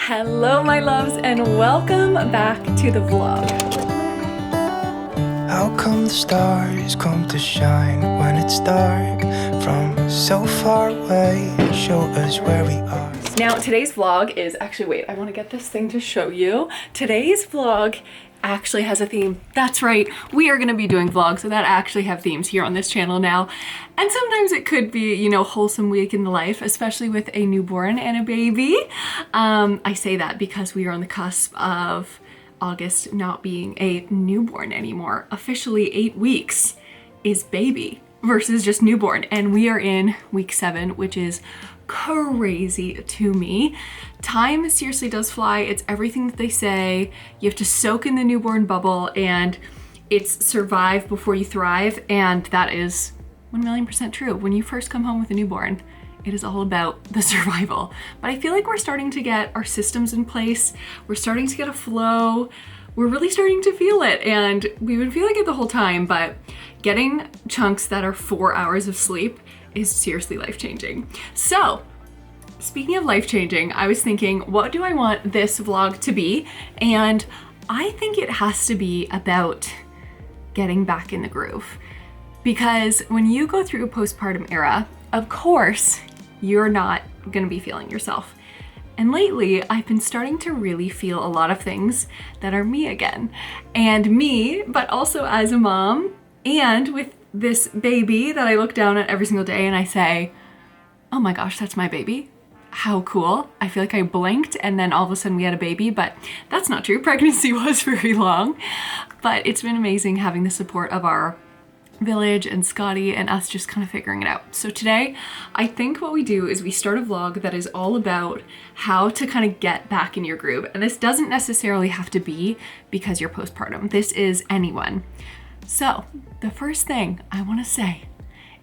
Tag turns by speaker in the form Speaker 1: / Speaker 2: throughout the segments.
Speaker 1: Hello my loves and welcome back to the vlog.
Speaker 2: How come the stars come to shine when it's dark from so far away? Show us where we are.
Speaker 1: Now today's vlog is actually, wait, I want to get this thing to show you. Today's vlog actually has a theme. That's right, we are going to be doing vlogs that actually have themes here on this channel now. And sometimes it could be, you know, wholesome week in the life, especially with a newborn and a baby. I say that because we are on the cusp of August not being a newborn anymore. Officially 8 weeks is baby versus just newborn. And we are in week 7, which is crazy to me. Time seriously does fly. It's everything that they say. You have to soak in the newborn bubble and it's survive before you thrive. And that is 1,000,000% true. When you first come home with a newborn, it is all about the survival. But I feel like we're starting to get our systems in place. We're starting to get a flow. We're really starting to feel it. And we've been feeling it the whole time, but getting chunks that are 4 hours of sleep is seriously life-changing. So, speaking of life-changing, I was thinking, what do I want this vlog to be? And I think it has to be about getting back in the groove. Because when you go through a postpartum era, of course, you're not gonna be feeling yourself. And lately, I've been starting to really feel a lot of things that are me again. And me, but also as a mom, and with this baby that I look down at every single day and I say, oh my gosh, that's my baby. How cool. I feel like I blinked and then all of a sudden we had a baby, but that's not true. Pregnancy was very long, but it's been amazing having the support of our village and Scotty and us just kind of figuring it out. So today, I think what we do is we start a vlog that is all about how to kind of get back in your groove. And this doesn't necessarily have to be because you're postpartum. This is anyone. So the first thing I want to say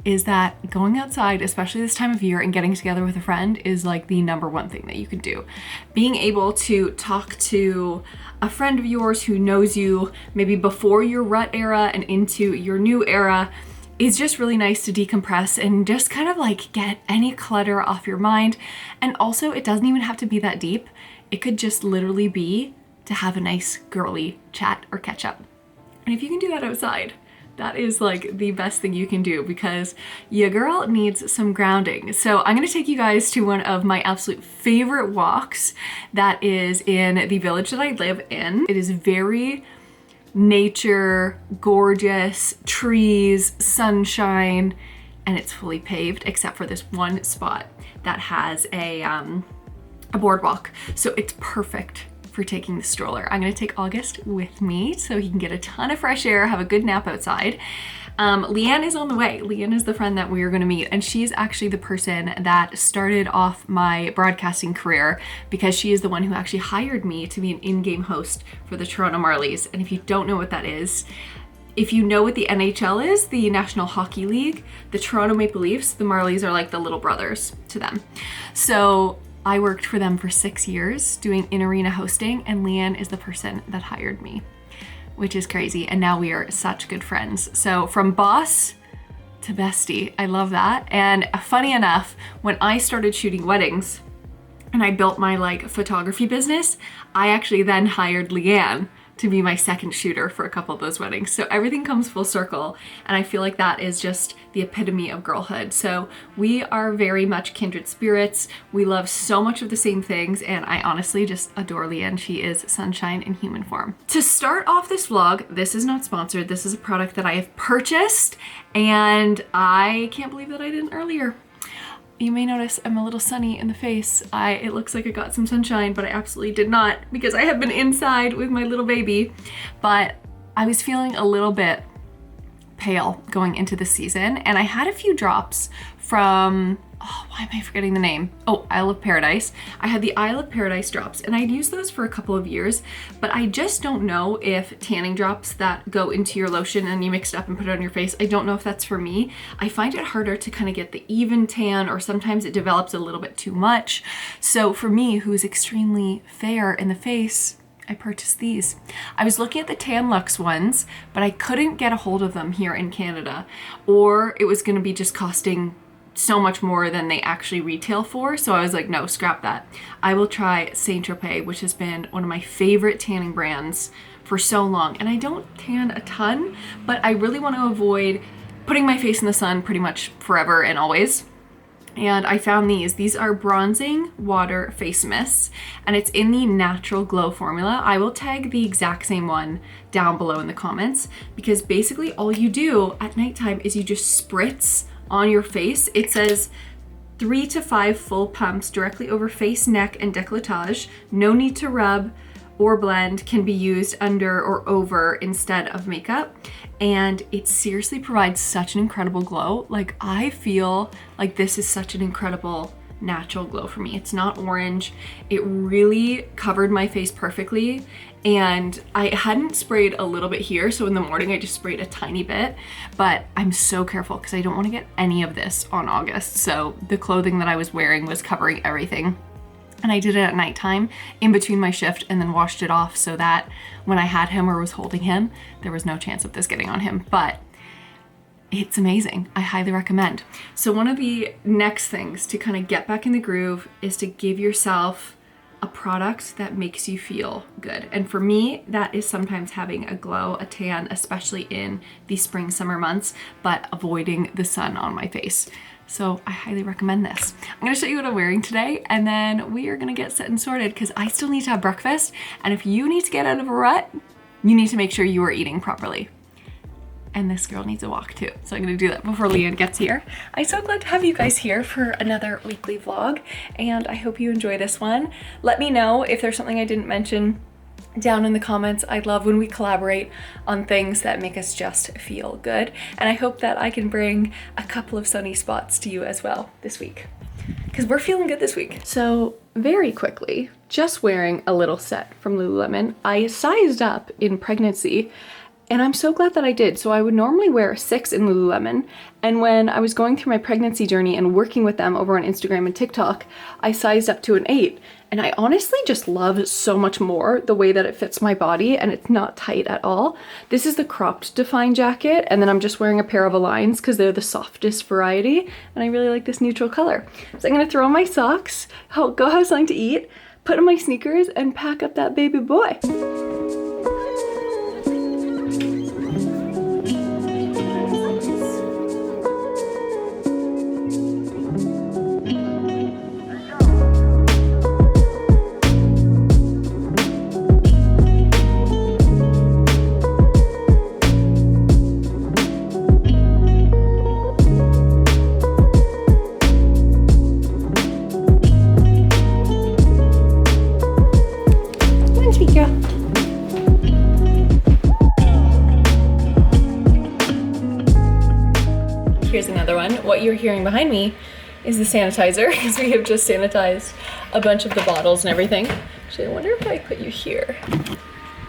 Speaker 1: is that going outside, especially this time of year, and getting together with a friend is like the #1 thing that you can do. Being able to talk to a friend of yours who knows you maybe before your rut era and into your new era is just really nice to decompress and just kind of like get any clutter off your mind. And also, it doesn't even have to be that deep. It could just literally be to have a nice girly chat or catch up. And if you can do that outside, that is like the best thing you can do because your girl needs some grounding. So I'm gonna take you guys to one of my absolute favorite walks that is in the village that I live in. It is very nature, gorgeous, trees, sunshine, and it's fully paved except for this one spot that has a boardwalk. So it's perfect for taking the stroller. I'm gonna take August with me so he can get a ton of fresh air, have a good nap outside. Leanne is on the way. Leanne is the friend that we are gonna meet, and she's actually the person that started off my broadcasting career because she is the one who actually hired me to be an in-game host for the Toronto Marlies. And if you don't know what that is, if you know what the NHL is, the National Hockey League, the Toronto Maple Leafs, the Marlies are like the little brothers to them. So I worked for them for 6 years doing in-arena hosting, and Leanne is the person that hired me, which is crazy. And now we are such good friends. So from boss to bestie, I love that. And funny enough, when I started shooting weddings and I built my like photography business, I actually then hired Leanne to be my second shooter for a couple of those weddings. So everything comes full circle. And I feel like that is just the epitome of girlhood. So we are very much kindred spirits. We love so much of the same things. And I honestly just adore Leanne. She is sunshine in human form. To start off this vlog, this is not sponsored. This is a product that I have purchased and I can't believe that I didn't earlier. You may notice I'm a little sunny in the face. It looks like I got some sunshine, but I absolutely did not because I have been inside with my little baby. But I was feeling a little bit pale going into the season, and I had a few drops from, oh, why am I forgetting the name? Oh, Isle of Paradise. I had the Isle of Paradise drops, and I'd used those for a couple of years, but I just don't know if tanning drops that go into your lotion and you mix it up and put it on your face, I don't know if that's for me. I find it harder to kind of get the even tan, or sometimes it develops a little bit too much. So for me, who's extremely fair in the face, I purchased these. I was looking at the Tan Luxe ones, but I couldn't get a hold of them here in Canada, or it was gonna be just costing so much more than they actually retail for. So I was like, no, scrap that. I will try Saint Tropez, which has been one of my favorite tanning brands for so long. And I don't tan a ton, but I really want to avoid putting my face in the sun pretty much forever and always. And I found these. These are bronzing water face mists, and it's in the Natural Glow formula. I will tag the exact same one down below in the comments, because basically all you do at nighttime is you just spritz on your face. It says 3 to 5 full pumps directly over face, neck, and décolletage. No need to rub or blend, can be used under or over instead of makeup. And it seriously provides such an incredible glow. Like, I feel like this is such an incredible natural glow for me. It's not orange. It really covered my face perfectly. And I hadn't sprayed a little bit here, so in the morning I just sprayed a tiny bit, but I'm so careful because I don't want to get any of this on August. So the clothing that I was wearing was covering everything. And I did it at nighttime in between my shift and then washed it off so that when I had him or was holding him, there was no chance of this getting on him. But it's amazing. I highly recommend. So one of the next things to kind of get back in the groove is to give yourself a product that makes you feel good. And for me, that is sometimes having a glow, a tan, especially in the spring, summer months, but avoiding the sun on my face. So I highly recommend this. I'm gonna show you what I'm wearing today, and then we are gonna get set and sorted because I still need to have breakfast. And if you need to get out of a rut, you need to make sure you are eating properly. And this girl needs a walk too. So I'm gonna do that before Leanne gets here. I'm so glad to have you guys here for another weekly vlog, and I hope you enjoy this one. Let me know if there's something I didn't mention down in the comments. I love when we collaborate on things that make us just feel good. And I hope that I can bring a couple of sunny spots to you as well this week, because we're feeling good this week. So very quickly, just wearing a little set from Lululemon. I sized up in pregnancy, and I'm so glad that I did. So I would normally wear a 6 in Lululemon. And when I was going through my pregnancy journey and working with them over on Instagram and TikTok, I sized up to an 8. And I honestly just love so much more the way that it fits my body, and it's not tight at all. This is the cropped Define jacket, and then I'm just wearing a pair of Aligns because they're the softest variety, and I really like this neutral color. So I'm gonna throw on my socks, go have something to eat, put on my sneakers, and pack up that baby boy. Here's another one. What you're hearing behind me is the sanitizer, because we have just sanitized a bunch of the bottles and everything. Actually, I wonder if I put you here,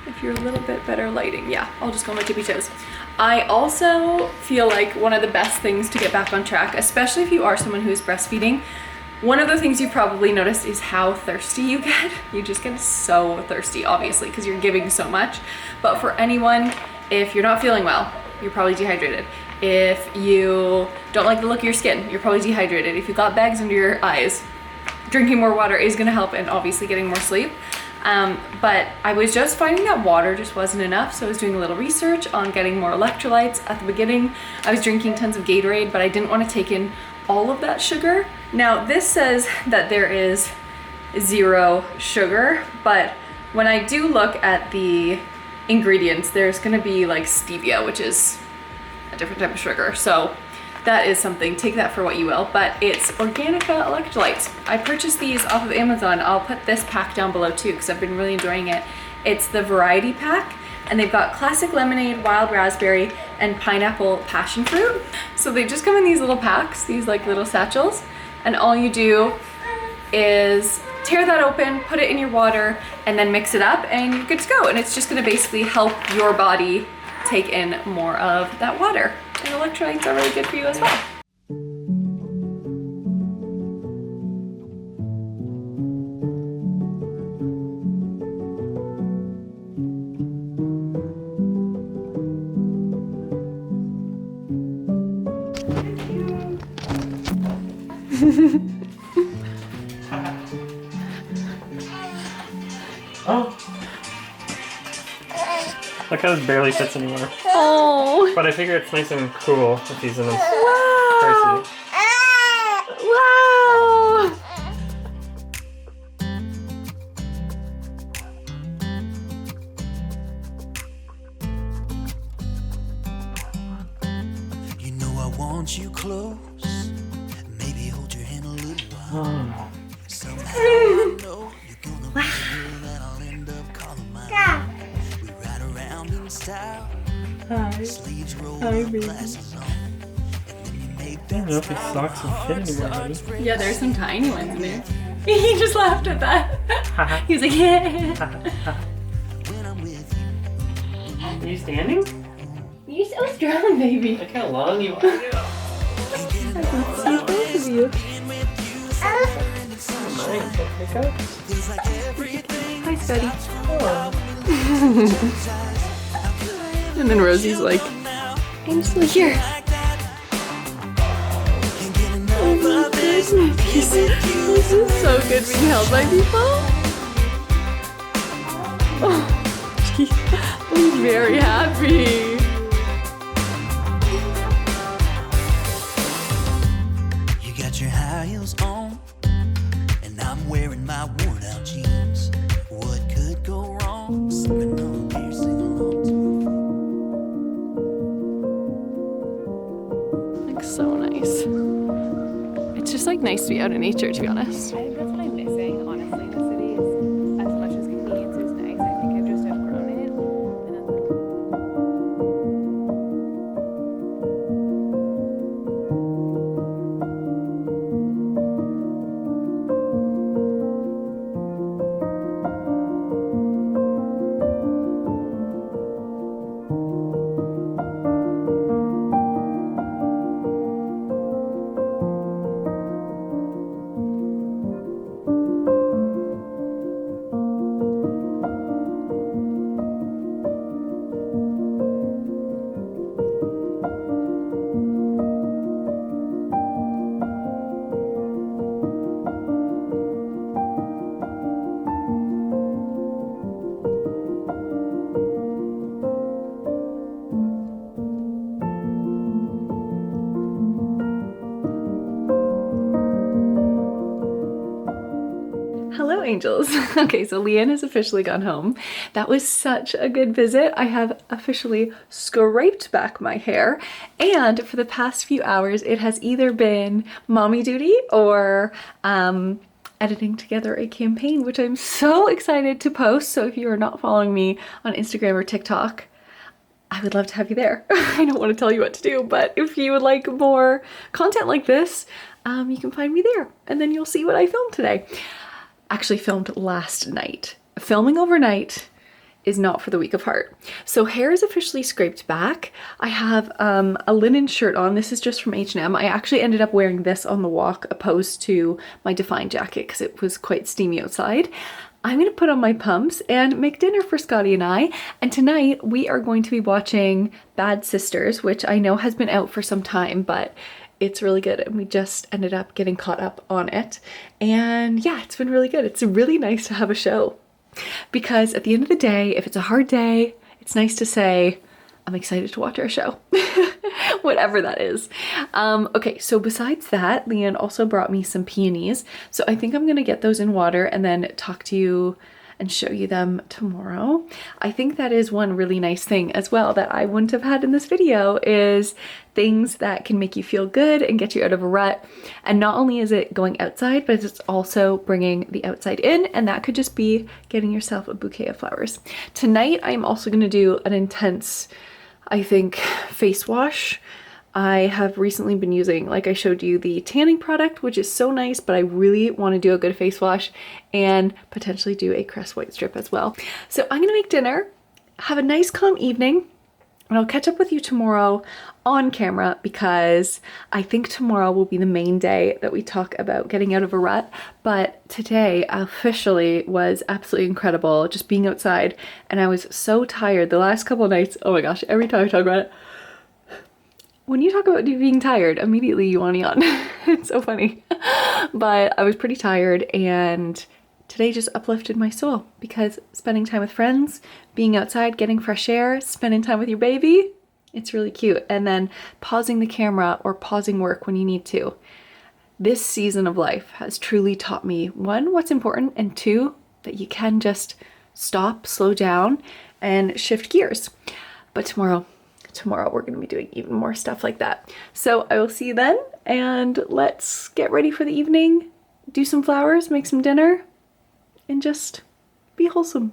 Speaker 1: if you're a little bit better lighting. Yeah, I'll just go on my tippy toes. I also feel like one of the best things to get back on track, especially if you are someone who is breastfeeding, one of the things you probably noticed is how thirsty you get. You just get so thirsty, obviously, because you're giving so much. But for anyone, if you're not feeling well, you're probably dehydrated. If you don't like the look of your skin, you're probably dehydrated. If you've got bags under your eyes, drinking more water is gonna help, and obviously getting more sleep. But I was just finding that water just wasn't enough, so I was doing a little research on getting more electrolytes. At the beginning, I was drinking tons of Gatorade, but I didn't want to take in all of that sugar. Now, this says that there is 0 sugar, but when I do look at the ingredients, there's gonna be like stevia, which is a different type of sugar. So that is something, take that for what you will, but it's Organica electrolytes. I purchased these off of Amazon. I'll put this pack down below too, because I've been really enjoying it. It's the variety pack, and they've got classic lemonade, wild raspberry, and pineapple passion fruit. So they just come in these little packs, these like little satchels, and all you do is tear that open, put it in your water, and then mix it up, and you're good to go. And it's just gonna basically help your body take in more of that water. And electrolytes are really good for you as well.
Speaker 3: Oh. Look how this barely fits anymore.
Speaker 1: Oh.
Speaker 3: But I figure it's nice and cool if he's in his
Speaker 1: Wow.
Speaker 3: car seat.
Speaker 1: Wow.
Speaker 2: You know I want you close. Maybe hold your hand a little while. Somehow I know you're gonna be the girl that I'll end up calling mine. We ride around in style. Sleeves rolled up, glasses on. And then you make
Speaker 3: I don't know if his socks will fit anymore, honey.
Speaker 1: Yeah, there's some tiny ones in there. He just laughed at that. He was like, yeah.
Speaker 2: when I'm with you.
Speaker 3: Are you standing?
Speaker 1: You're so strong, baby.
Speaker 3: Look how long you are.
Speaker 1: I can see both of you. Hi, Scotty. And then Rosie's like, I'm still here. Oh my goodness. This is so good being held by people. Oh, he's very happy.
Speaker 2: You got your high heels on, and I'm wearing my worn out jeans. What could go wrong? Sipping on a beer, sing along to
Speaker 1: Looks so nice. It's just like nice to be out in nature, to be honest. I think that's what I'm missing, honestly, in the city. Is as much as convenience is nice, I think I've just outgrown it. Hello, angels. Okay, so Leanne has officially gone home. That was such a good visit. I have officially scraped back my hair, and for the past few hours it has either been mommy duty or editing together a campaign, which I'm so excited to post. So if you are not following me on Instagram or TikTok, I would love to have you there. I don't want to tell you what to do, but if you would like more content like this, you can find me there, and then you'll see what I filmed today. Actually filmed last night. Filming overnight is not for the weak of heart. So hair is officially scraped back. I have a linen shirt on. This is just from H&M. I actually ended up wearing this on the walk opposed to my Define jacket because it was quite steamy outside. I'm gonna put on my pumps and make dinner for Scotty and I. And tonight we are going to be watching Bad Sisters, which I know has been out for some time, but it's really good, and we just ended up getting caught up on it. And yeah, it's been really good. It's really nice to have a show, because at the end of the day, if it's a hard day, it's nice to say, I'm excited to watch our show, whatever that is. Okay, so besides that, Leanne also brought me some peonies. So I think I'm gonna get those in water and then talk to you and show you them tomorrow. I think that is one really nice thing as well that I wouldn't have had in this video, is things that can make you feel good and get you out of a rut. And not only is it going outside, but it's also bringing the outside in, and that could just be getting yourself a bouquet of flowers. Tonight, I'm also gonna do an intense, I think, face wash. I have recently been using, like I showed you, the tanning product, which is so nice, but I really want to do a good face wash and potentially do a Crest White Strip as well. So I'm gonna make dinner, have a nice calm evening, and I'll catch up with you tomorrow on camera, because I think tomorrow will be the main day that we talk about getting out of a rut. But today officially was absolutely incredible, just being outside, and I was so tired the last couple of nights. Oh my gosh, every time I talk about it, when you talk about being tired, immediately you want to yawn. It's so funny. But I was pretty tired, and today just uplifted my soul because spending time with friends, being outside, getting fresh air, spending time with your baby, it's really cute. And then pausing the camera or pausing work when you need to. This season of life has truly taught me, one, what's important, and two, that you can just stop, slow down, and shift gears. But tomorrow we're going to be doing even more stuff like that. So I will see you then, and let's get ready for the evening, do some flowers, make some dinner, and just be wholesome.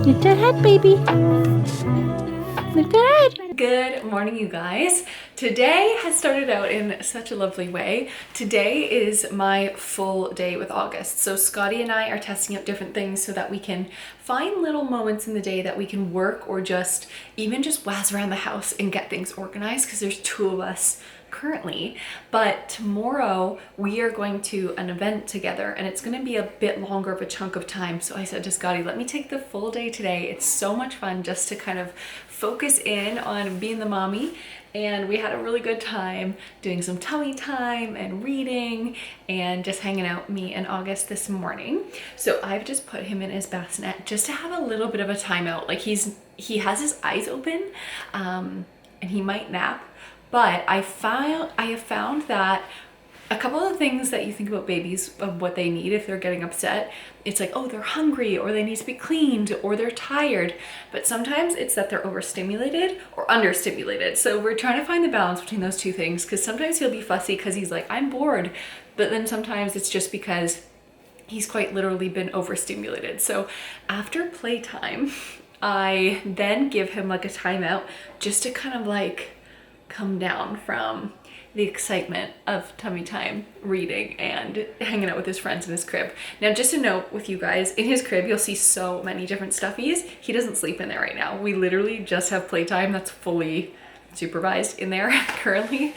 Speaker 1: Lift that head, baby. Lift that head. Good morning, you guys. Today has started out in such a lovely way. Today is my full day with August. So Scotty and I are testing out different things so that we can find little moments in the day that we can work or just even just wazz around the house and get things organized, because there's two of us currently. But tomorrow we are going to an event together, and it's going to be a bit longer of a chunk of time. So I said to Scotty, let me take the full day today. It's so much fun just to kind of focus in on being the mommy. And we had a really good time doing some tummy time and reading and just hanging out, me and August, this morning. So I've just put him in his bassinet just to have a little bit of a timeout. Like he has his eyes open, and he might nap. But I have found that a couple of things that you think about babies, of what they need if they're getting upset, it's like, oh, they're hungry, or they need to be cleaned, or they're tired. But sometimes it's that they're overstimulated or understimulated. So we're trying to find the balance between those two things, because sometimes he'll be fussy because he's like, I'm bored. But then sometimes it's just because he's quite literally been overstimulated. So after playtime, I then give him like a timeout just to kind of like come down from the excitement of tummy time, reading, and hanging out with his friends in his crib. Now, just a note with you guys, in his crib, you'll see so many different stuffies. He doesn't sleep in there right now. We literally just have playtime that's fully supervised in there currently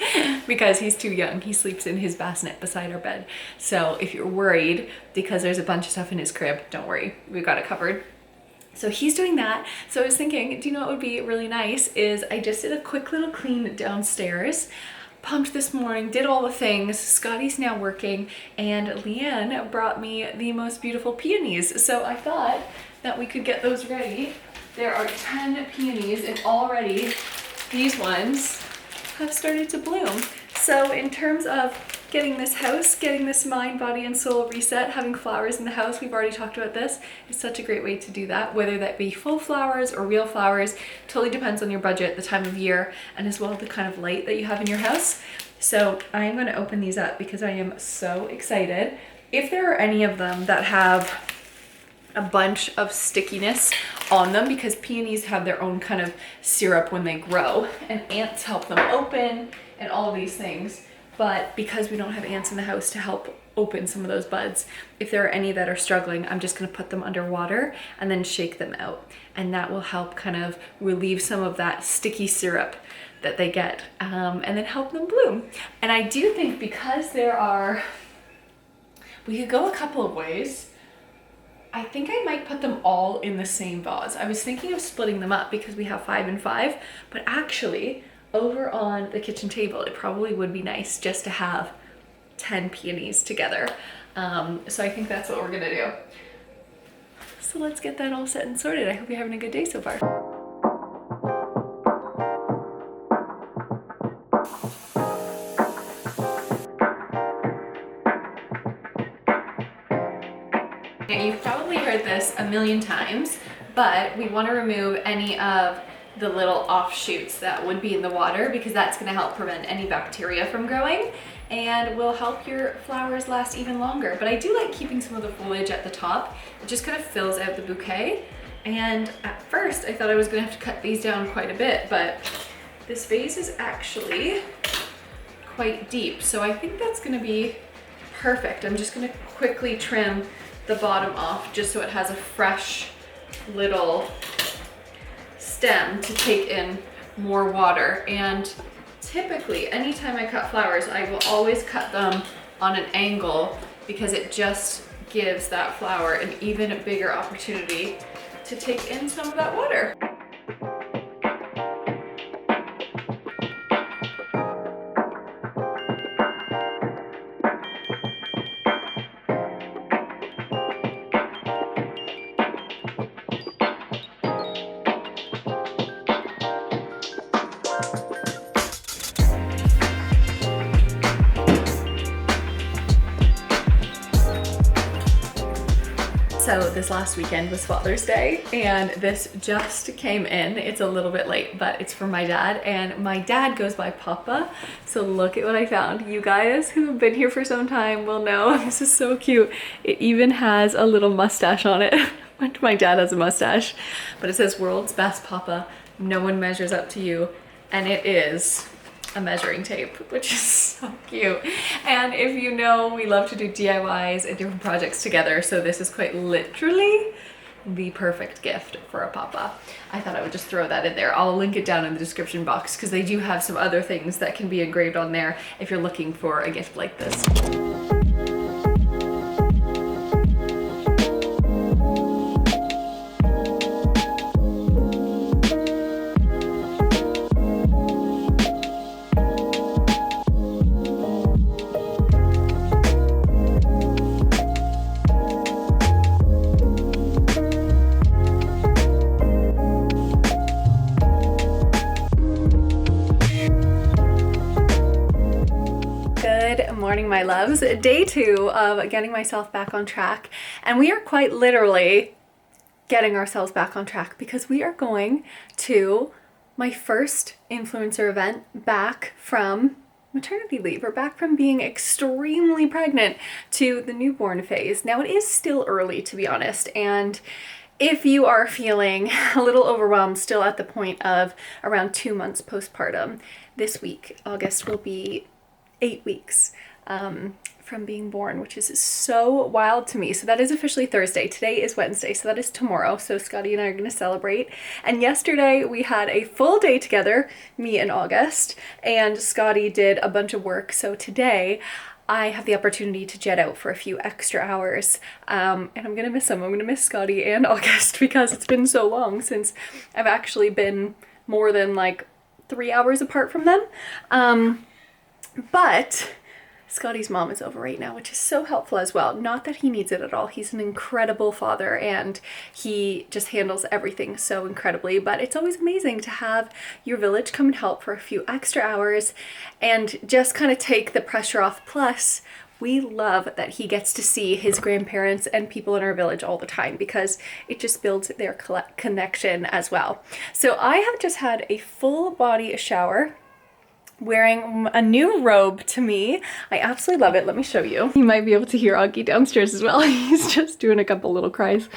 Speaker 1: because he's too young. He sleeps in his bassinet beside our bed. So if you're worried because there's a bunch of stuff in his crib, don't worry, we've got it covered. So he's doing that. So I was thinking, do you know what would be really nice is I just did a quick little clean downstairs, pumped this morning, did all the things. Scotty's now working, and Leanne brought me the most beautiful peonies. So I thought that we could get those ready. There are 10 peonies, and already these ones have started to bloom. So in terms of getting this house, getting this mind, body, and soul reset, having flowers in the house, we've already talked about this. It's such a great way to do that, whether that be full flowers or real flowers. Totally depends on your budget, the time of year, and as well the kind of light that you have in your house. So I am going to open these up because I am so excited. If there are any of them that have a bunch of stickiness on them because peonies have their own kind of syrup when they grow, and ants help them open and all of these things. But because we don't have ants in the house to help open some of those buds, if there are any that are struggling, I'm just gonna put them under water and then shake them out. And that will help kind of relieve some of that sticky syrup that they get, and then help them bloom. And I do think because we could go a couple of ways. I think I might put them all in the same vase. I was thinking of splitting them up because we have 5 and 5, but actually over on the kitchen table, it probably would be nice just to have 10 peonies together. So I think that's what we're gonna do. So let's get that all set and sorted. I hope you're having a good day so far. Now, you've probably heard this a million times, but we want to remove any of the little offshoots that would be in the water because that's going to help prevent any bacteria from growing and will help your flowers last even longer. But I do like keeping some of the foliage at the top. It just kind of fills out the bouquet. And at first I thought I was going to have to cut these down quite a bit, but this vase is actually quite deep. So I think that's going to be perfect. I'm just going to quickly trim the bottom off just so it has a fresh little stem to take in more water. And typically anytime I cut flowers, I will always cut them on an angle because it just gives that flower an even bigger opportunity to take in some of that water. So this last weekend was Father's Day and this just came in. It's a little bit late, but it's from my dad, and my dad goes by Papa. So look at what I found. You guys who have been here for some time will know this is so cute. It even has a little mustache on it. My dad has a mustache, but it says world's best Papa. No one measures up to you. And it is a measuring tape, which is so cute. And if you know, we love to do DIYs and different projects together, so this is quite literally the perfect gift for a Papa. I thought I would just throw that in there. I'll link it down in the description box because they do have some other things that can be engraved on there if you're looking for a gift like this. Morning, my loves. Day 2 of getting myself back on track, and we are quite literally getting ourselves back on track because we are going to my first influencer event back from maternity leave, or back from being extremely pregnant to the newborn phase. Now, it is still early, to be honest, and if you are feeling a little overwhelmed still at the point of around 2 months postpartum, this week, August, will be 8 weeks from being born, which is so wild to me. So that is officially Thursday. Today is Wednesday, so that is tomorrow. So Scotty and I are going to celebrate. And yesterday we had a full day together, me and August, and Scotty did a bunch of work. So today I have the opportunity to jet out for a few extra hours, and I'm going to miss them. I'm going to miss Scotty and August because it's been so long since I've actually been more than like 3 hours apart from them. But Scotty's mom is over right now, which is so helpful as well. Not that he needs it at all. He's an incredible father and he just handles everything so incredibly. But it's always amazing to have your village come and help for a few extra hours and just kind of take the pressure off. Plus, we love that he gets to see his grandparents and people in our village all the time because it just builds their connection as well. So I have just had a full body shower. wearing a new robe to me. I absolutely love it. Let me show you. You might be able to hear Augie downstairs as well. He's just doing a couple little cries.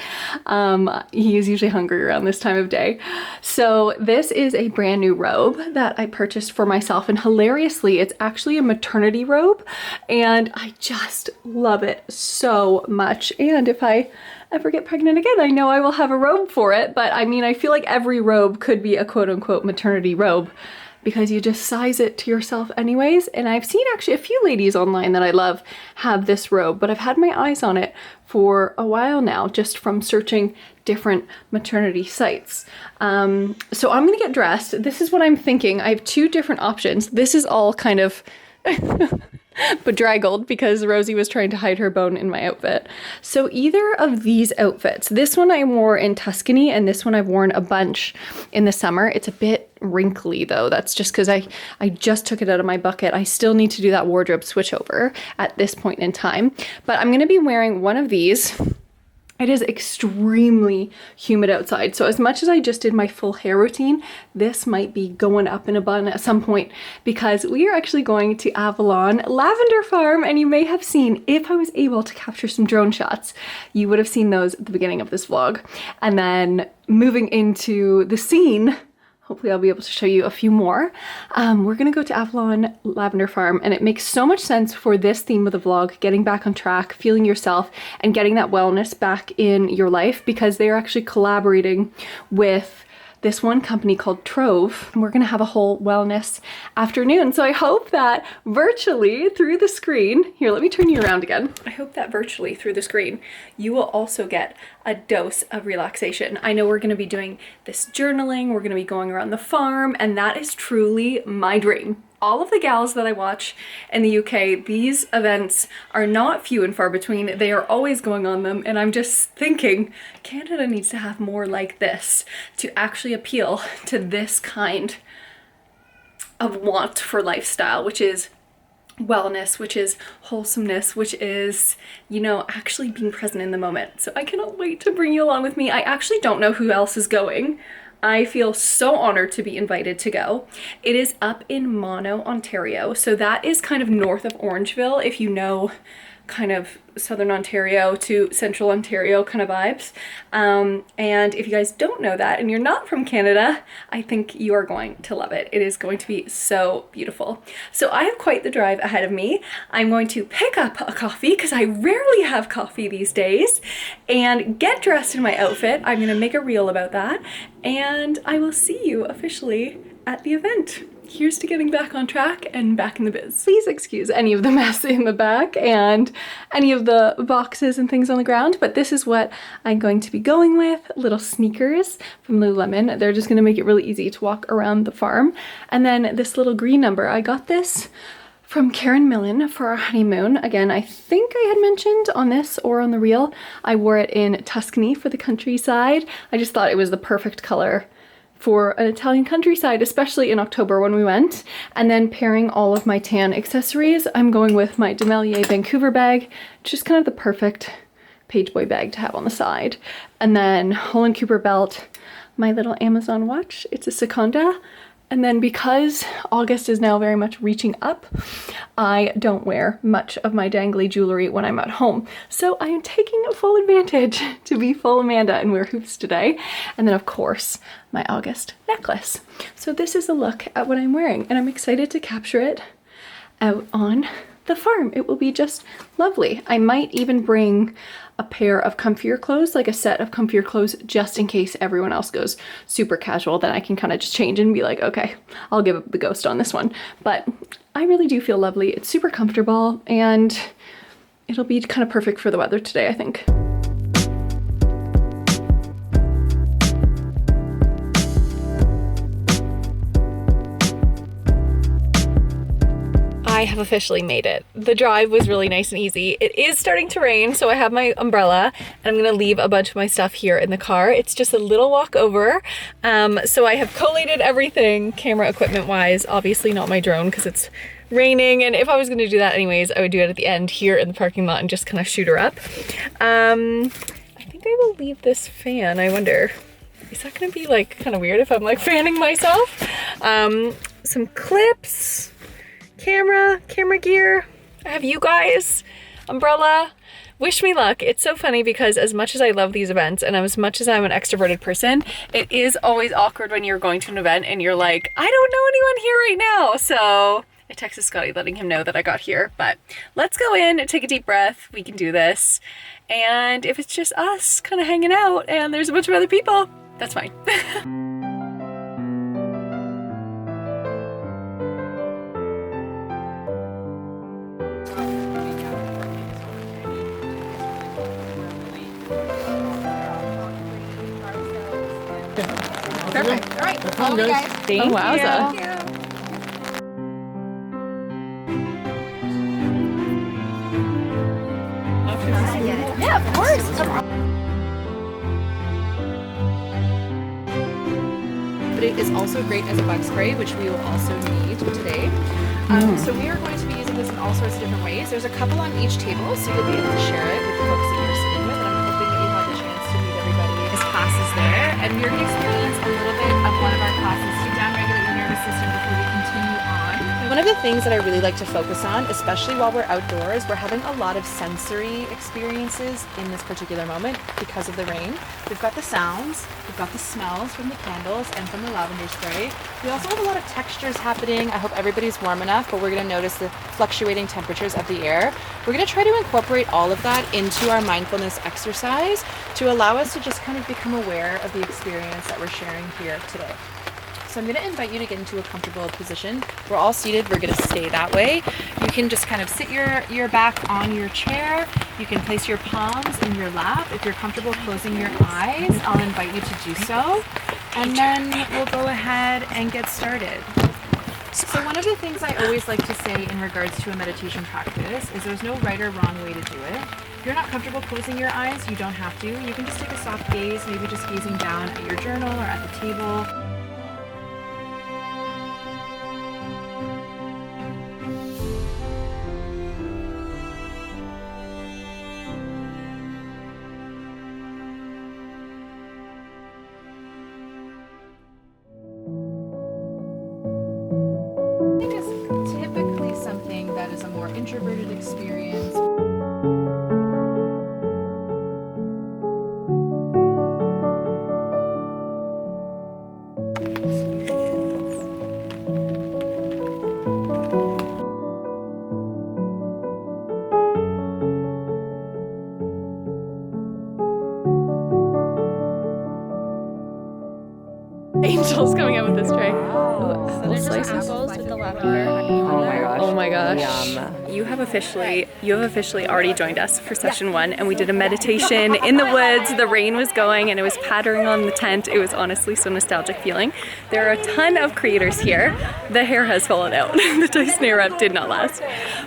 Speaker 1: He is usually hungry around this time of day. So this is a brand new robe that I purchased for myself, and hilariously, it's actually a maternity robe, and I just love it so much. And if I ever get pregnant again, I know I will have a robe for it, but I mean, I feel like every robe could be a quote-unquote maternity robe, because you just size it to yourself anyways. And I've seen actually a few ladies online that I love have this robe, but I've had my eyes on it for a while now, just from searching different maternity sites. So I'm gonna get dressed. This is what I'm thinking. I have two different options. This is all kind of bedraggled because Rosie was trying to hide her bone in my outfit. So either of these outfits, this one I wore in Tuscany and this one I've worn a bunch in the summer. It's a bit wrinkly though. That's just because I just took it out of my bucket. I still need to do that wardrobe switch over at this point in time. But I'm going to be wearing one of these. It is extremely humid outside. So as much as I just did my full hair routine, this might be going up in a bun at some point, because we are actually going to Avalon Lavender Farm. And you may have seen, if I was able to capture some drone shots, you would have seen those at the beginning of this vlog. And then moving into the scene, hopefully I'll be able to show you a few more. We're gonna go to Avalon Lavender Farm, and it makes so much sense for this theme of the vlog, getting back on track, feeling yourself, and getting that wellness back in your life, because they are actually collaborating with this one company called Trove. We're gonna have a whole wellness afternoon. So I hope that virtually through the screen, here, let me turn you around again. I hope that virtually through the screen, you will also get a dose of relaxation. I know we're gonna be doing this journaling, we're gonna be going around the farm, and that is truly my dream. All of the gals that I watch in the UK, these events are not few and far between. They are always going on them, and I'm just thinking Canada needs to have more like this to actually appeal to this kind of want for lifestyle, which is wellness, which is wholesomeness, which is, you know, actually being present in the moment. So I cannot wait to bring you along with me. I actually don't know who else is going. I feel so honored to be invited to go. It is up in Mono, Ontario. So that is kind of north of Orangeville, if you know kind of southern Ontario to central Ontario kind of vibes. And if you guys don't know that and you're not from Canada, I think you are going to love it. It is going to be so beautiful. So I have quite the drive ahead of me. I'm going to pick up a coffee because I rarely have coffee these days, and get dressed in my outfit. I'm gonna make a reel about that, and I will see you officially at the event. Here's to getting back on track and back in the biz. Please excuse any of the mess in the back and any of the boxes and things on the ground, but this is what I'm going to be going with. Little sneakers from Lululemon. They're just gonna make it really easy to walk around the farm. And then this little green number. I got this from Karen Millen for our honeymoon. Again, I think I had mentioned on this or on the reel, I wore it in Tuscany for the countryside. I just thought it was the perfect color for an Italian countryside, especially in October when we went. And then pairing all of my tan accessories, I'm going with my Demelier Vancouver bag, just kind of the perfect pageboy bag to have on the side. And then Holland Cooper belt, my little Amazon watch, it's a Seconda. And then because August is now very much reaching up, I don't wear much of my dangly jewelry when I'm at home. So I am taking full advantage to be full Amanda and wear hoops today. And then of course, my August necklace. So this is a look at what I'm wearing, and I'm excited to capture it out on the farm. It will be just lovely. I might even bring a pair of comfier clothes, like a set of comfier clothes, just in case everyone else goes super casual. Then I can kind of just change and be like, okay, I'll give up the ghost on this one. But I really do feel lovely. It's super comfortable, and it'll be kind of perfect for the weather today, I think. I have officially made it. The drive was really nice and easy. It is starting to rain, so I have my umbrella, and I'm gonna leave a bunch of my stuff here in the car. It's just a little walk over. So I have collated everything camera equipment wise, obviously not my drone because it's raining, and if I was gonna do that anyways, I would do it at the end here in the parking lot and just kind of shoot her up. I think I will leave this fan. I wonder, is that gonna be like kind of weird if I'm like fanning myself? some clips, camera gear. I have you guys, umbrella. Wish me luck. It's so funny because as much as I love these events and as much as I'm an extroverted person, it is always awkward when you're going to an event and you're like, I don't know anyone here right now. So I texted Scotty letting him know that I got here, but let's go in and take a deep breath. We can do this. And if it's just us kind of hanging out and there's a bunch of other people, that's fine.
Speaker 4: Perfect. All right. Follow me, guys.
Speaker 1: Thank you.
Speaker 4: Thank you. Yeah, of course.
Speaker 5: But it is also great as a bug spray, which we will also need today. So we are going to be using this in all sorts of different ways. There's a couple on each table, so you'll be able to share it with the folks that you're sitting with. And I'm hoping that you have the chance to meet everybody as classes there. And you're going to experience a little bit of one of our classes to downregulate your nervous system before we continue on. One of the things that I really like to focus on, especially while we're outdoors, we're having a lot of sensory experiences in this particular moment because of the rain. We've got the sounds, we've got the smells from the candles and from the lavender spray. We also have a lot of textures happening. I hope everybody's warm enough, but we're going to notice the fluctuating temperatures of the air. We're going to try to incorporate all of that into our mindfulness exercise to allow us to just kind of become aware of the experience that we're sharing here today. So I'm going to invite you to get into a comfortable position. We're all seated. We're going to stay that way. You can just kind of sit your back on your chair. You can place your palms in your lap. If you're comfortable closing your eyes, I'll invite you to do so. And then we'll go ahead and get started. So one of the things I always like to say in regards to a meditation practice is there's no right or wrong way to do it. If you're not comfortable closing your eyes, you don't have to. You can just take a soft gaze, maybe just gazing down at your journal or at the table. Something that is a more introverted experience. Angels coming out with this tray. Apples with the lavender.
Speaker 1: Oh my gosh.
Speaker 6: Yum.
Speaker 1: You have officially already joined us for session 1, and we did a meditation in the woods. The rain was going and it was pattering on the tent. It was honestly so nostalgic feeling. There are a ton of creators here. The hair has fallen out. The Dyson Airwrap did not last.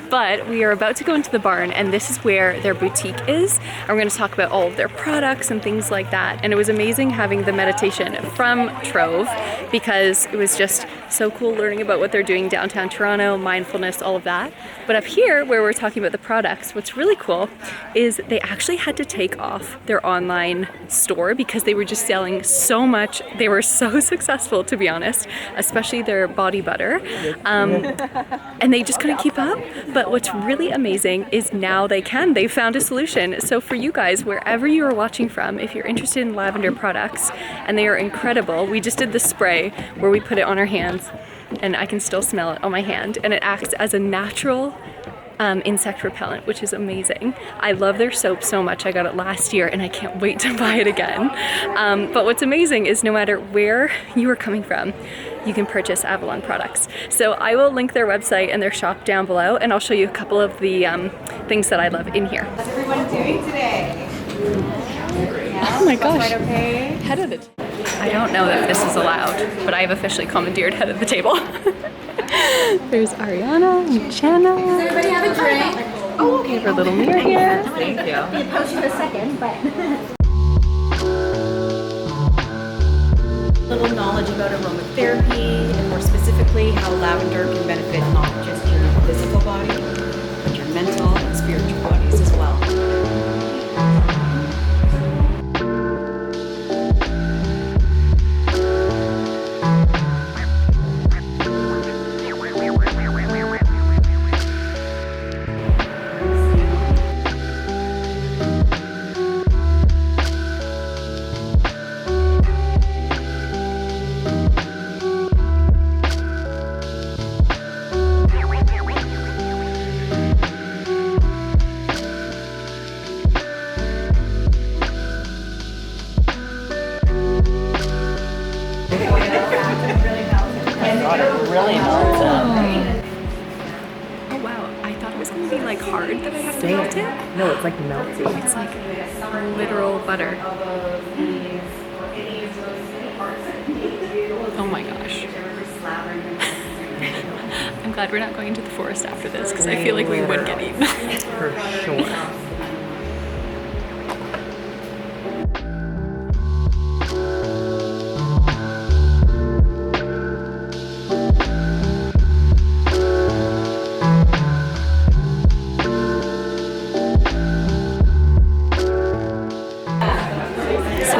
Speaker 1: But we are about to go into the barn, and this is where their boutique is. And we're going to talk about all of their products and things like that. And it was amazing having the meditation from Trove because it was just so cool learning about what they're doing downtown Toronto, mindfulness, all of that. But up here where we're talking about the products, what's really cool is they actually had to take off their online store because they were just selling so much. They were so successful, to be honest, especially their body butter. And they just couldn't keep up. But what's really amazing is now they can. They found a solution. So for you guys, wherever you are watching from, if you're interested in lavender products, and they are incredible, we just did the spray where we put it on our hands, and I can still smell it on my hand, and it acts as a natural insect repellent, which is amazing. I love their soap so much. I got it last year and I can't wait to buy it again. But what's amazing is no matter where you are coming from, you can purchase Avalon products. So I will link their website and their shop down below, and I'll show you a couple of the things that I love in here.
Speaker 4: How's everyone doing today?
Speaker 1: Oh my gosh.
Speaker 4: Quite okay?
Speaker 1: Head of the I don't know if this is allowed, but I have officially commandeered head of the table. There's Ariana and Chana.
Speaker 4: Does everybody have a drink?
Speaker 1: Oh, okay. Her little mirror here.
Speaker 4: Thank you. I'm going to post you in a second, but...
Speaker 5: A little knowledge about aromatherapy, and more specifically how lavender can benefit not just your physical body, but your mental and spiritual bodies as well.
Speaker 6: really melts it.
Speaker 1: Oh wow, I thought it was gonna be like hard that I have to melt it.
Speaker 6: No, it's like melty.
Speaker 1: It's like literal butter. Oh my gosh. I'm glad we're not going into the forest after this because I feel like we would get eaten.
Speaker 6: For sure.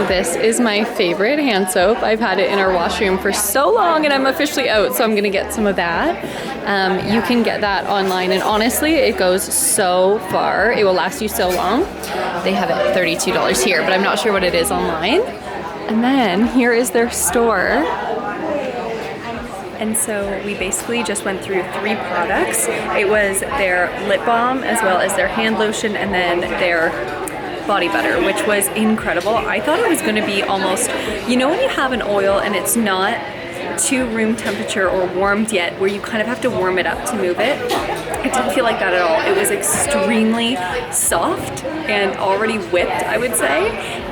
Speaker 1: This is my favorite hand soap. I've had it in our washroom for so long and I'm officially out, so I'm gonna get some of that. You can get that online and honestly, it goes so far. It will last you so long. They have it at $32 here, but I'm not sure what it is online. And then here is their store. And so we basically just went through 3 products. It was their lip balm as well as their hand lotion and then their body butter, which was incredible. I thought it was going to be almost, you know when you have an oil and it's not to room temperature or warmed yet, where you kind of have to warm it up to move it? It didn't feel like that at all. It was extremely soft and already whipped, I would say,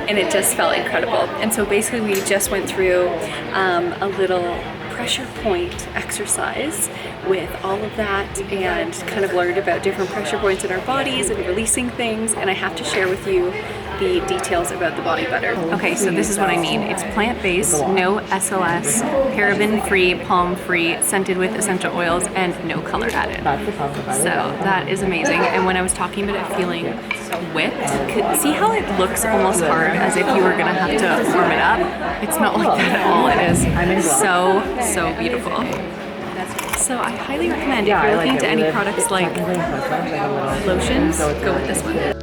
Speaker 1: and it just felt incredible. And so basically we just went through a little pressure point exercise with all of that and kind of learned about different pressure points in our bodies and releasing things, and I have to share with you the details about the body butter. Okay, so this is what I mean. It's plant-based, no SLS, paraben-free, palm-free, scented with essential oils, and no color added. So that is amazing. And when I was talking about it feeling whipped, see how it looks almost hard as if you were gonna have to warm it up? It's not like that at all. It is so beautiful. So I highly recommend if you're looking into any products like lotions, go with this one.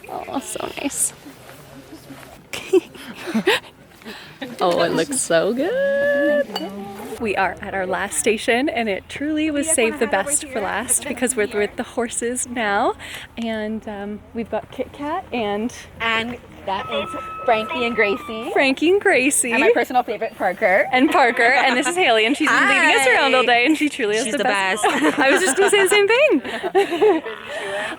Speaker 1: Oh, so nice. Oh, it looks so good. We are at our last station and it truly was saved the best for last because we're with the horses now, and we've got Kit Kat and
Speaker 4: that is Frankie and Gracie.
Speaker 1: Frankie and Gracie.
Speaker 4: And my personal favorite, Parker.
Speaker 1: And Parker, and this is Haley, and she's been leading us around all day, and she truly is the best. I was just gonna say the same thing.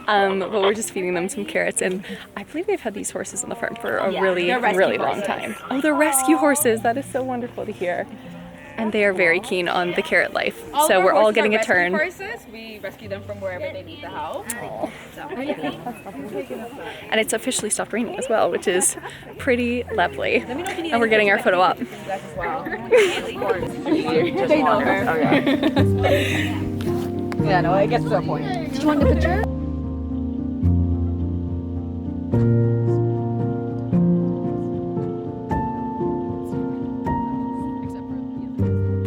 Speaker 1: But we're just feeding them some carrots, and I believe they've had these horses on the farm for a really long time. Oh, they're rescue horses. That is so wonderful to hear. And they are very keen on the carrot life. So we're all getting a turn.
Speaker 4: We rescue them from wherever they leave the house.
Speaker 1: And it's officially stopped raining as well, which is pretty lovely. And we're getting our photo op.
Speaker 4: They know her. Yeah, no, it gets to a point. Do you want a picture?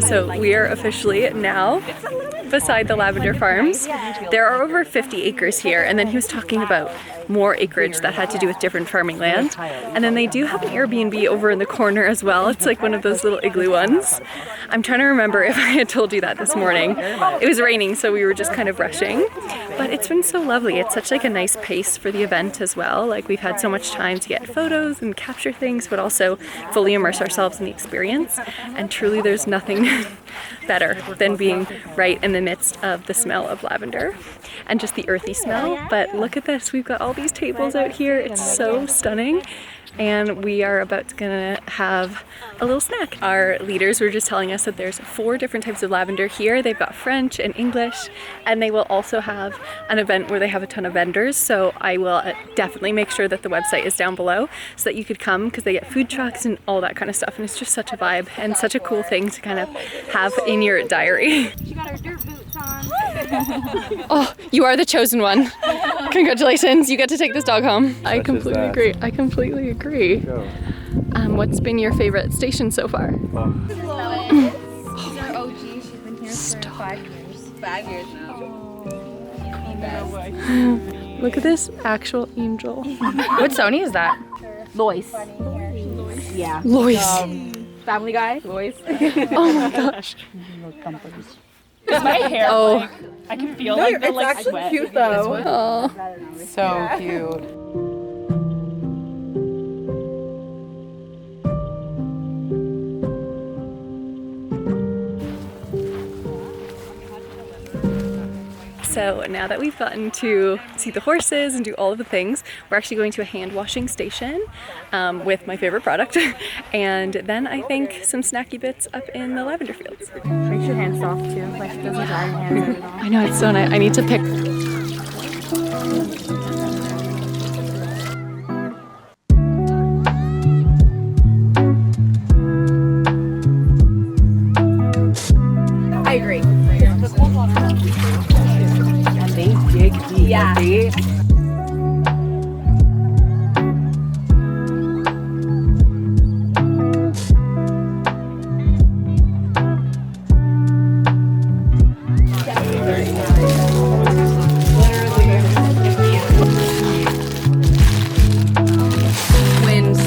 Speaker 1: So we are officially now beside the lavender farms. There are over 50 acres here, and then he was talking about more acreage that had to do with different farming land. And then they do have an Airbnb over in the corner as well. It's like one of those little igloo ones. I'm trying to remember if I had told you that this morning. It was raining, so we were just kind of rushing. But it's been so lovely. It's such like a nice pace for the event as well. Like we've had so much time to get photos and capture things, but also fully immerse ourselves in the experience. And truly there's nothing better than being right in the midst of the smell of lavender and just the earthy smell. But look at this, we've got all these tables out here. It's so stunning. And we are about to gonna have a little snack. Our leaders were just telling us that there's 4 different types of lavender here. They've got French and English, and they will also have an event where they have a ton of vendors. So I will definitely make sure that the website is down below so that you could come, because they get food trucks and all that kind of stuff. And it's just such a vibe and such a cool thing to kind of have in your diary.
Speaker 4: She got her dirt boots on.
Speaker 1: Oh, you are the chosen one. Congratulations, you get to take this dog home. I completely agree. I completely agree. What's been your favorite station so far?
Speaker 4: She's our OG. She's been here for 5 years. 5 years now.
Speaker 1: Look at this actual angel.
Speaker 6: What Sony is that?
Speaker 4: Lois. Yeah.
Speaker 1: Lois.
Speaker 4: Family Guy voice.
Speaker 1: Oh my gosh.
Speaker 6: Is my hair
Speaker 1: Oh.
Speaker 6: I can feel like the like
Speaker 4: actually
Speaker 6: sweat.
Speaker 4: cute though.
Speaker 1: Oh.
Speaker 6: So cute.
Speaker 1: So now that we've gotten to see the horses and do all of the things, we're actually going to a hand washing station with my favorite product. And then I think some snacky bits up in the lavender fields.
Speaker 4: Makes your hands soft too. Like it doesn't dry your hands at all.
Speaker 1: I know, it's so nice. I need to pick.
Speaker 4: I agree.
Speaker 6: And they dig deep.
Speaker 4: Yeah.
Speaker 6: They,
Speaker 5: Wind.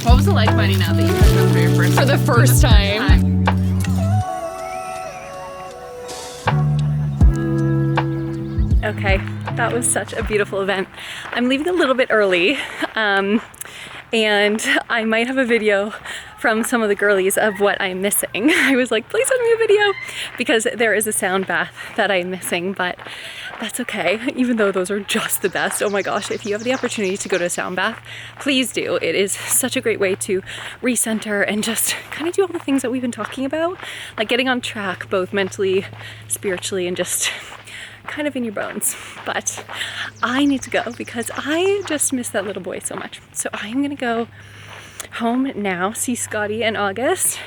Speaker 5: What was it like finding out that you had them for the first time?
Speaker 1: Okay, that was such a beautiful event. I'm leaving a little bit early, and I might have a video from some of the girlies of what I'm missing. I was like, please send me a video, because there is a sound bath that I'm missing, but that's okay, even though those are just the best. Oh my gosh, if you have the opportunity to go to a sound bath, please do. It is such a great way to recenter and just kind of do all the things that we've been talking about, like getting on track, both mentally, spiritually, and just kind of in your bones. But I need to go because I just miss that little boy so much. So I'm gonna go home now, see Scotty and August,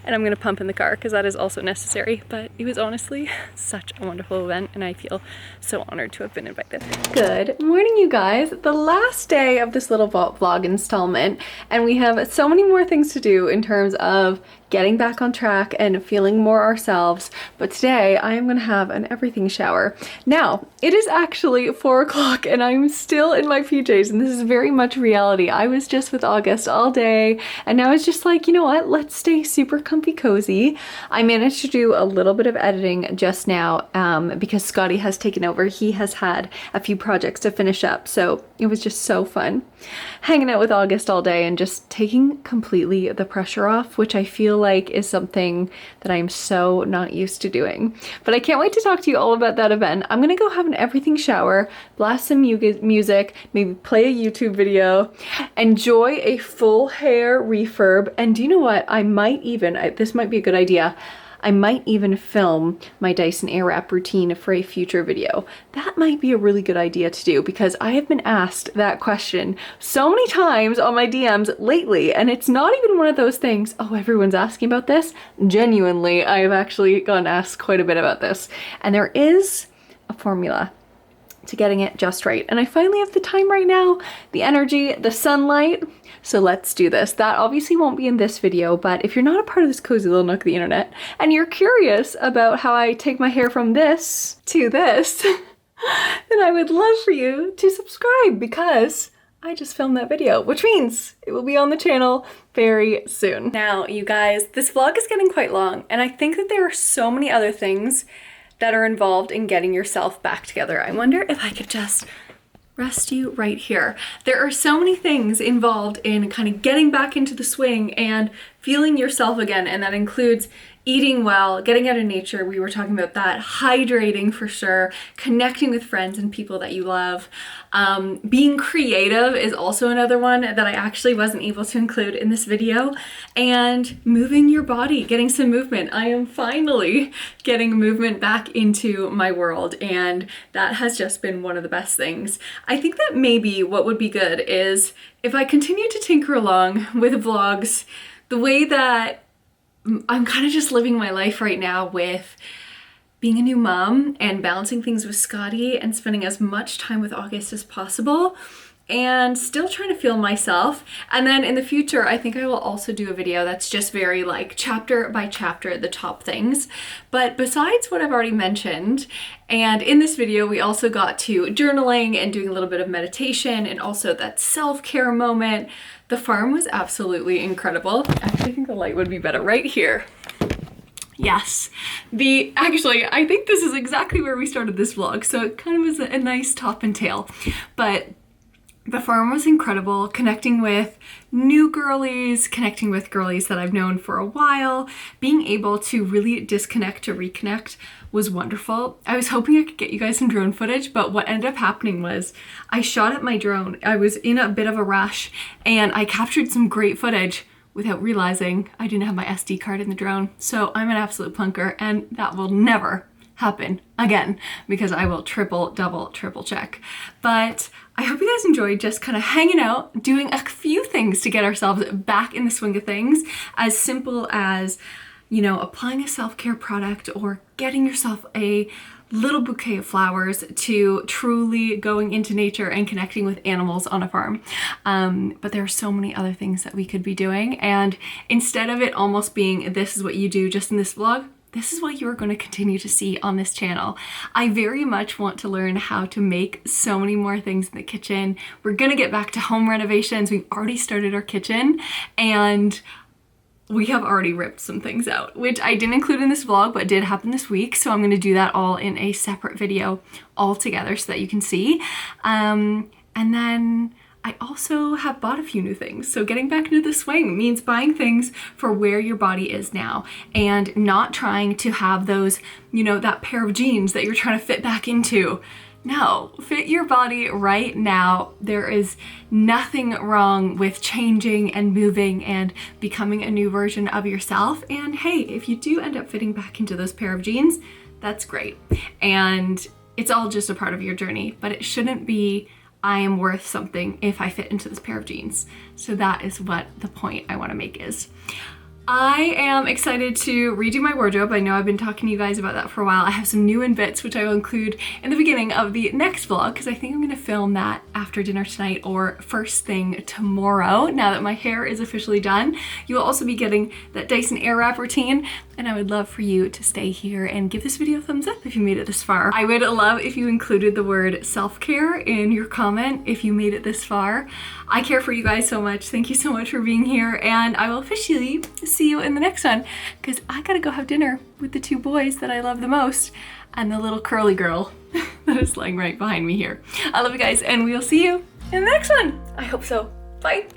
Speaker 1: and I'm gonna pump in the car because that is also necessary. But it was honestly such a wonderful event and I feel so honored to have been invited. Good morning, you guys. The last day of this little vlog installment, and we have so many more things to do in terms of getting back on track and feeling more ourselves. But today I am gonna have an everything shower. Now, it is actually 4 o'clock and I'm still in my PJs, and this is very much reality. I was just with August all day and now it's just like, you know what, let's stay super comfy cozy. I managed to do a little bit of editing just now because Scotty has taken over. He has had a few projects to finish up, so it was just so fun hanging out with August all day and just taking completely the pressure off, which I feel like is something that I'm so not used to doing. But I can't wait to talk to you all about that event. I'm gonna go have an everything shower, blast some music, maybe play a YouTube video, enjoy a full hair refurb, and do you know what? I might even, this might be a good idea, I might even film my Dyson Airwrap routine for a future video. That might be a really good idea to do because I have been asked that question so many times on my DMs lately, and it's not even one of those things, oh, everyone's asking about this. Genuinely, I have actually gotten asked quite a bit about this, and there is a formula to getting it just right. And I finally have the time right now, the energy, the sunlight. So let's do this. That obviously won't be in this video, but if you're not a part of this cozy little nook of the internet and you're curious about how I take my hair from this to this, then I would love for you to subscribe because I just filmed that video, which means it will be on the channel very soon. Now, you guys, this vlog is getting quite long, and I think that there are so many other things that are involved in getting yourself back together. I wonder if I could just rest you right here. There are so many things involved in kind of getting back into the swing and feeling yourself again, and that includes eating well, getting out of nature, we were talking about that, hydrating for sure, connecting with friends and people that you love. Being creative is also another one that I actually wasn't able to include in this video, and moving your body, getting some movement. I am finally getting movement back into my world, and that has just been one of the best things. I think that maybe what would be good is if I continue to tinker along with vlogs the way that I'm kind of just living my life right now with being a new mom and balancing things with Scotty and spending as much time with August as possible. and still trying to feel myself. And then in the future, I think I will also do a video that's just very like chapter by chapter, the top things. But besides what I've already mentioned, and in this video, we also got to journaling and doing a little bit of meditation and also that self-care moment. The farm was absolutely incredible. I actually think the light would be better right here. Yes, actually, I think this is exactly where we started this vlog, so it kind of was a nice top and tail. But the farm was incredible, connecting with new girlies, connecting with girlies that I've known for a while. Being able to really disconnect to reconnect was wonderful. I was hoping I could get you guys some drone footage, but what ended up happening was I shot at my drone. I was in a bit of a rush and I captured some great footage without realizing I didn't have my SD card in the drone. So I'm an absolute punker, and that will never happen again because I will triple, double, triple check. But I hope you guys enjoyed just kind of hanging out, doing a few things to get ourselves back in the swing of things, as simple as, you know, applying a self-care product or getting yourself a little bouquet of flowers, to truly going into nature and connecting with animals on a farm. But there are so many other things that we could be doing. And instead of it almost being, this is what you do just in this vlog, this is what you're going to continue to see on this channel. I very much want to learn how to make so many more things in the kitchen. We're going to get back to home renovations. We've already started our kitchen, and we have already ripped some things out, which I didn't include in this vlog, but did happen this week. So I'm going to do that all in a separate video all together so that you can see. And then I also have bought a few new things. So getting back into the swing means buying things for where your body is now and not trying to have those, you know, that pair of jeans that you're trying to fit back into. No, fit your body right now. There is nothing wrong with changing and moving and becoming a new version of yourself. And hey, if you do end up fitting back into those pair of jeans, that's great. And it's all just a part of your journey, but it shouldn't be, I am worth something if I fit into this pair of jeans. So that is what the point I want to make is. I am excited to redo my wardrobe. I know I've been talking to you guys about that for a while. I have some new in bits, which I will include in the beginning of the next vlog, because I think I'm going to film that after dinner tonight or first thing tomorrow, now that my hair is officially done. You will also be getting that Dyson Airwrap routine, and I would love for you to stay here and give this video a thumbs up if you made it this far. I would love if you included the word self-care in your comment if you made it this far. I care for you guys so much. Thank you so much for being here, and I will officially see you in the next one, because I gotta go have dinner with the two boys that I love the most and the little curly girl that is laying right behind me here. I love you guys, and we'll see you in the next one. I hope so. Bye.